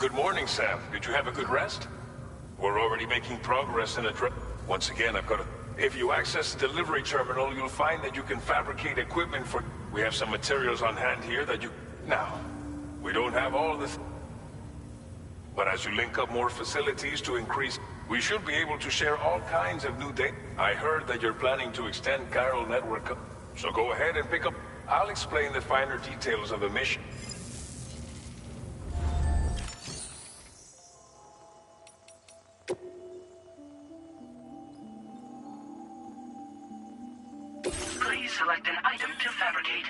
Good morning, Sam. Did you have a good rest? We're already making progress in a Once again, I've got to... If you access the delivery terminal, you'll find that you can fabricate equipment for... We have some materials on hand here that you... Now, we don't have all this... But as you link up more facilities to increase... We should be able to share all kinds of new data. I heard that you're planning to extend Chiral Network. So go ahead and pick up... I'll explain the finer details of the mission. Please select an item to fabricate.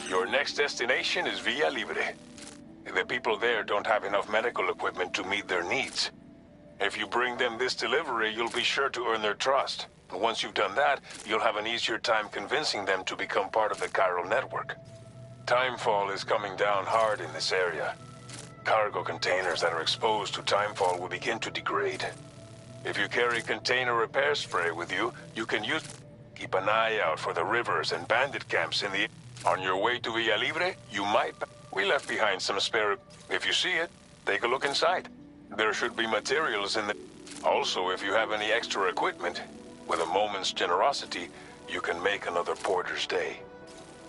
Your next destination is Villa Libre. The people there don't have enough medical equipment to meet their needs. If you bring them this delivery, you'll be sure to earn their trust. And once you've done that, you'll have an easier time convincing them to become part of the Chiral Network. Timefall is coming down hard in this area. Cargo containers that are exposed to timefall will begin to degrade. If you carry container repair spray with you, you can use... Keep an eye out for the rivers and bandit camps in the... On your way to Villa Libre, you might... We left behind some spare... If you see it, take a look inside. There should be materials in the... Also, if you have any extra equipment, with a moment's generosity, you can make another porter's day.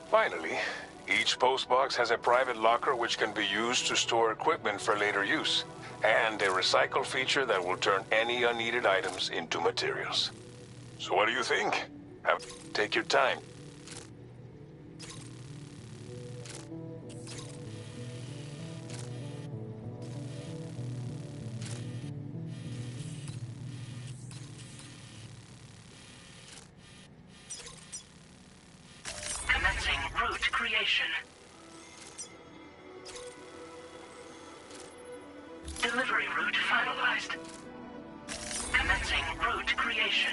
Finally, each postbox has a private locker which can be used to store equipment for later use, and a recycle feature that will turn any unneeded items into materials. So what do you think? Take your time. Commencing route creation. Delivery route finalized. Commencing route creation.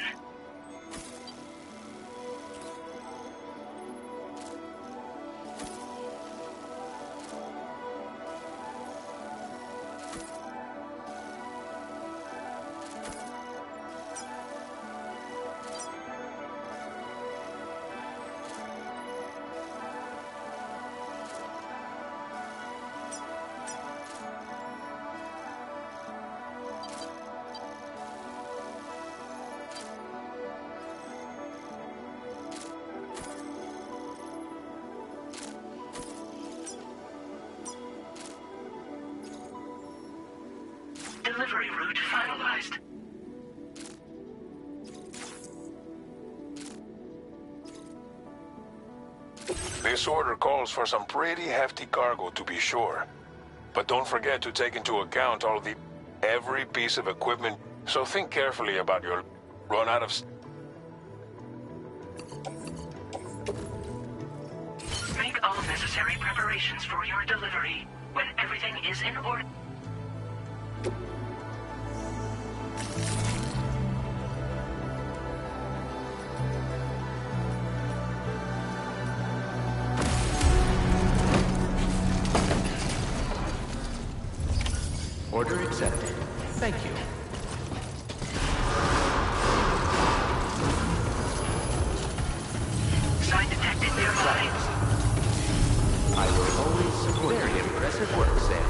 Delivery route finalized. This order calls for some pretty hefty cargo, to be sure. But don't forget to take into account every piece of equipment, so think carefully about your run out of... Make all necessary preparations for your delivery. When everything is in order... Order accepted. Thank you. Sign detected nearby. I will always support you. Very impressive work, Sam.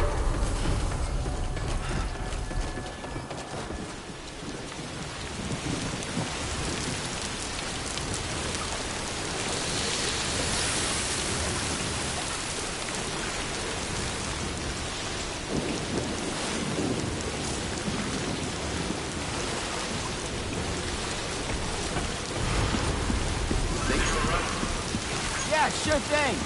Yeah, sure thing.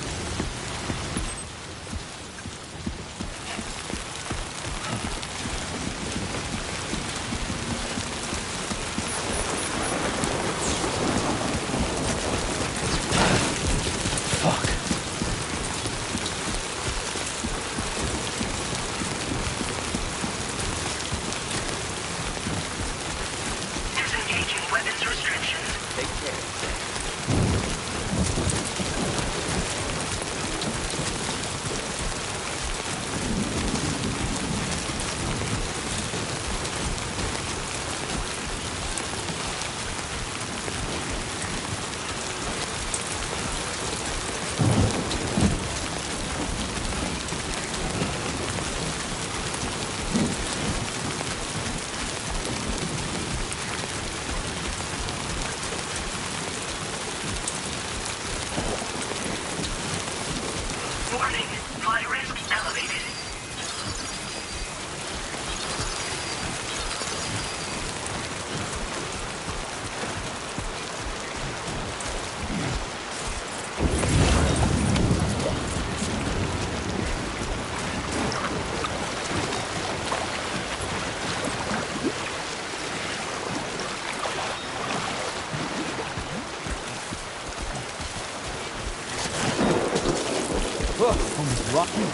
Disengaging weapons restrictions. Take care, Sam. Warning, fly risk elevated. Almost rocky.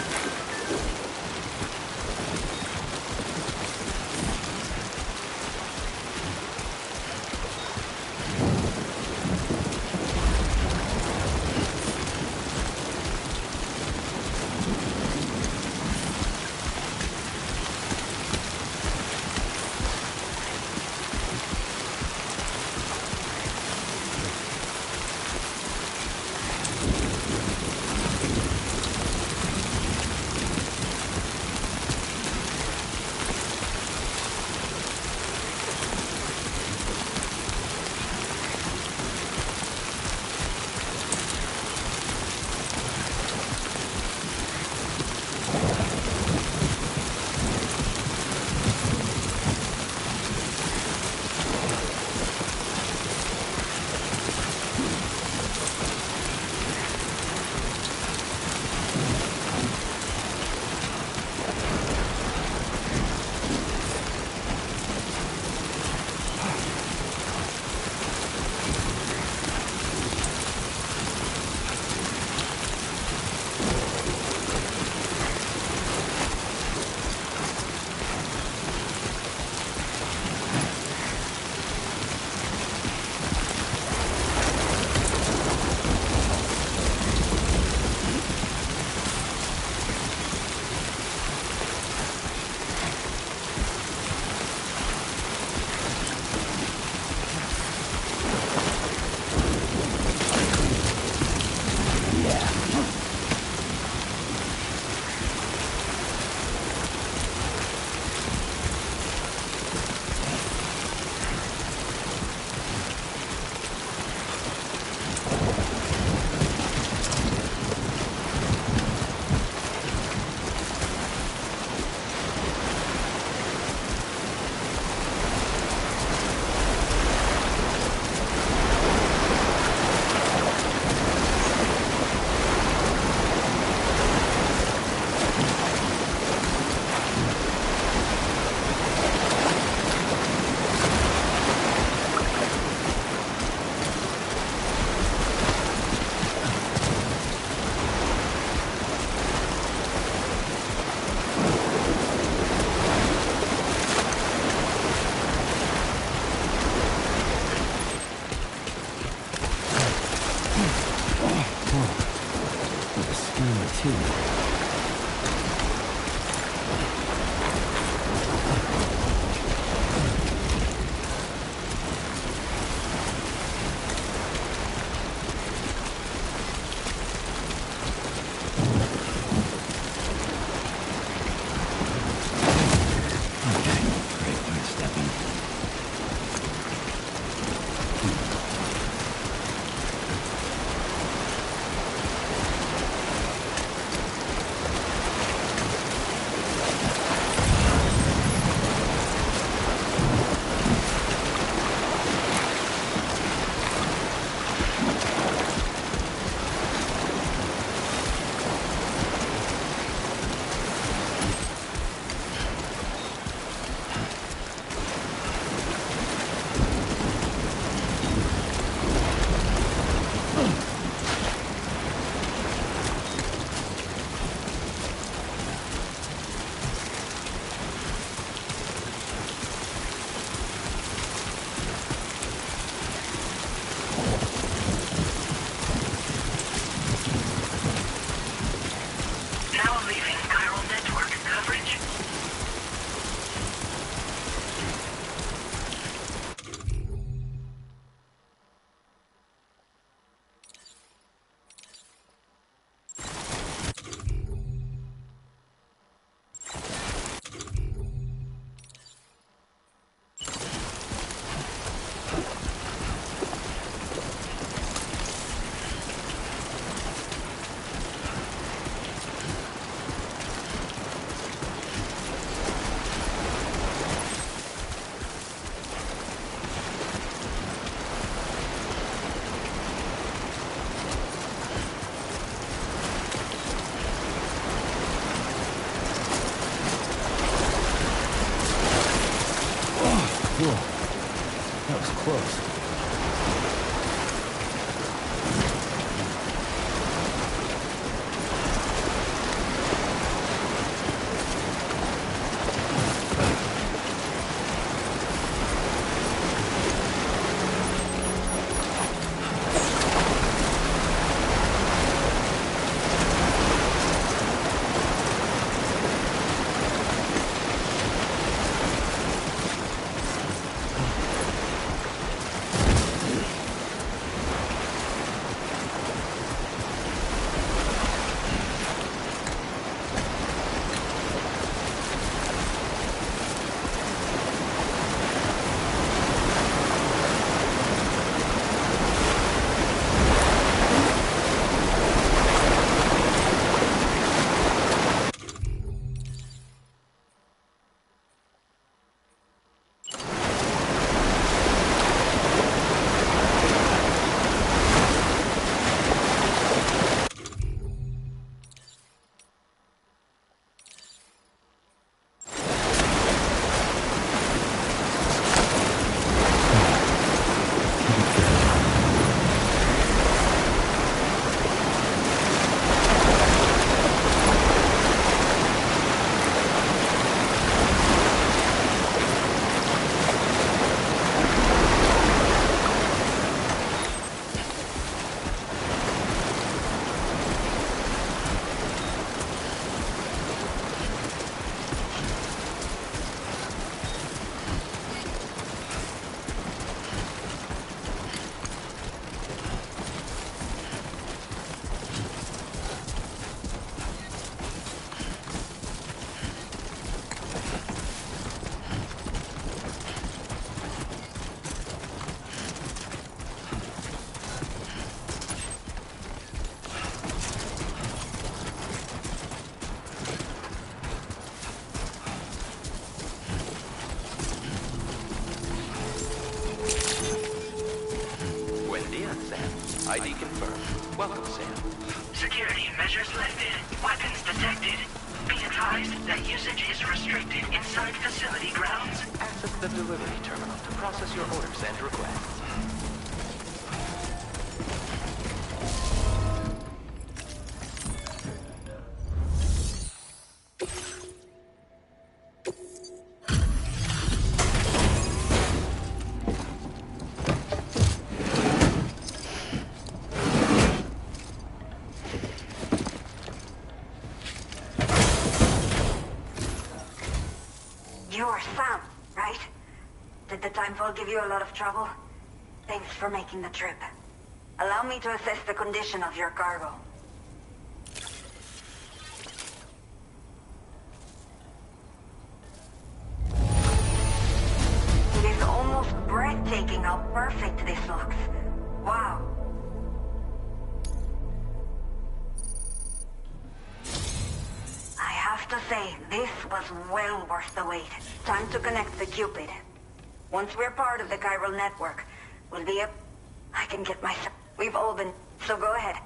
too. Whoa, that was close. ID confirmed. Welcome, Sam. Security measures lifted. Weapons detected. Be advised that usage is restricted inside facility grounds. Access the delivery terminal to process your orders and requests. You're Sam, right? Did the timefall give you a lot of trouble? Thanks for making the trip. Allow me to assess the condition of your cargo. It is almost breathtaking how perfect this looks. Wow. I have to say, this was well worth the wait. Time to connect the Cupid. Once we're part of the chiral network, we'll be up. I can get myself. We've all been. So go ahead.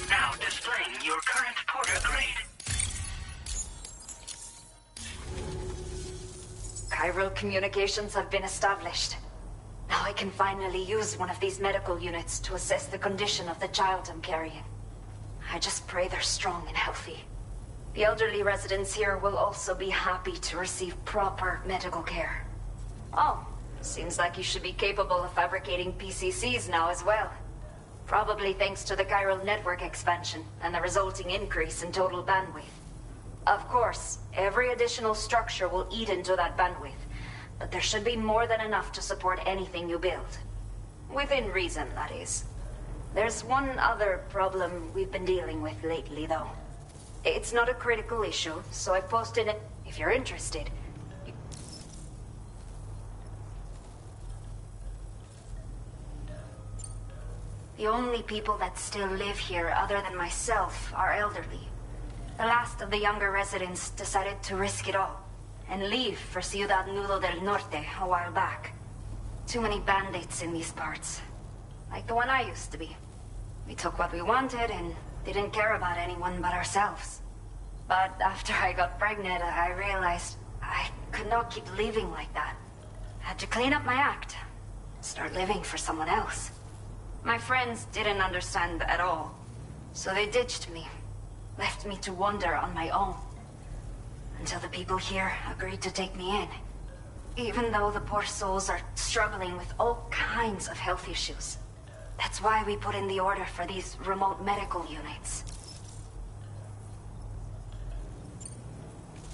Now displaying your current porter grade. Chiral communications have been established. Now I can finally use one of these medical units to assess the condition of the child I'm carrying. I just pray they're strong and healthy. The elderly residents here will also be happy to receive proper medical care. Oh, seems like you should be capable of fabricating PCCs now as well. Probably thanks to the chiral network expansion and the resulting increase in total bandwidth. Of course, every additional structure will eat into that bandwidth, but there should be more than enough to support anything you build. Within reason, that is. There's one other problem we've been dealing with lately, though. It's not a critical issue, so I posted it if you're interested. The only people that still live here other than myself are elderly. The last of the younger residents decided to risk it all and leave for Ciudad Nudo del Norte a while back. Too many bandits in these parts. Like the one I used to be. We took what we wanted and didn't care about anyone but ourselves. But after I got pregnant, I realized I could not keep living like that. Had to clean up my act. Start living for someone else. My friends didn't understand at all, so they ditched me. Left me to wander on my own. Until the people here agreed to take me in. Even though the poor souls are struggling with all kinds of health issues. That's why we put in the order for these remote medical units.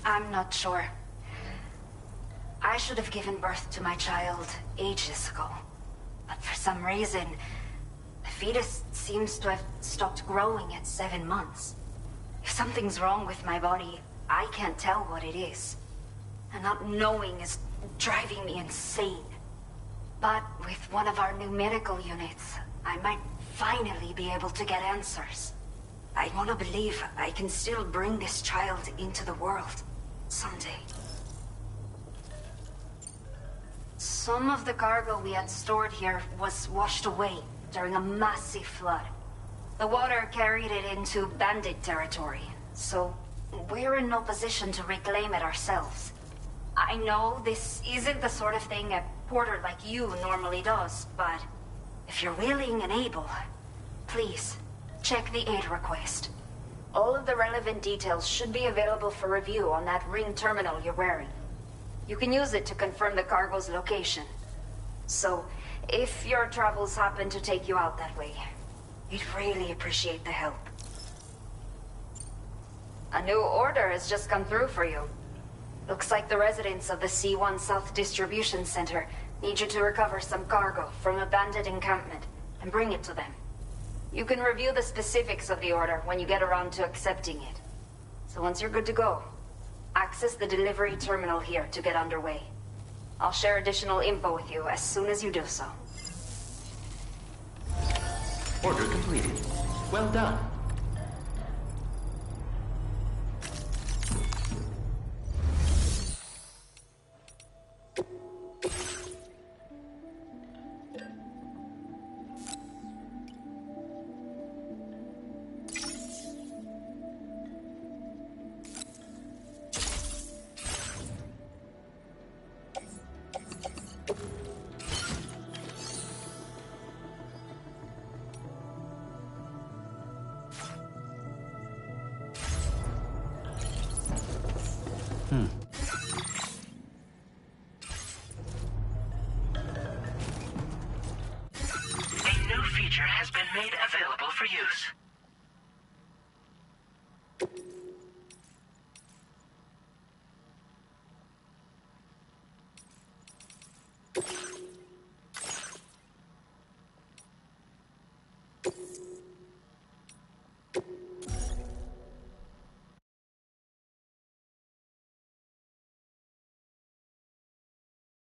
I'm not sure. I should have given birth to my child ages ago. But for some reason, the fetus seems to have stopped growing at 7 months. If something's wrong with my body, I can't tell what it is. And not knowing is driving me insane. But with one of our new medical units, I might finally be able to get answers. I want to believe I can still bring this child into the world someday. Some of the cargo we had stored here was washed away during a massive flood. The water carried it into bandit territory, so we're in no position to reclaim it ourselves. I know this isn't the sort of thing a porter like you normally does, but if you're willing and able, please, check the aid request. All of the relevant details should be available for review on that ring terminal you're wearing. You can use it to confirm the cargo's location. So, if your travels happen to take you out that way, we'd really appreciate the help. A new order has just come through for you. Looks like the residents of the C1 South Distribution Center need you to recover some cargo from a bandit encampment and bring it to them. You can review the specifics of the order when you get around to accepting it. So once you're good to go, access the delivery terminal here to get underway. I'll share additional info with you as soon as you do so. Order completed. Well done. feature has been made available for use.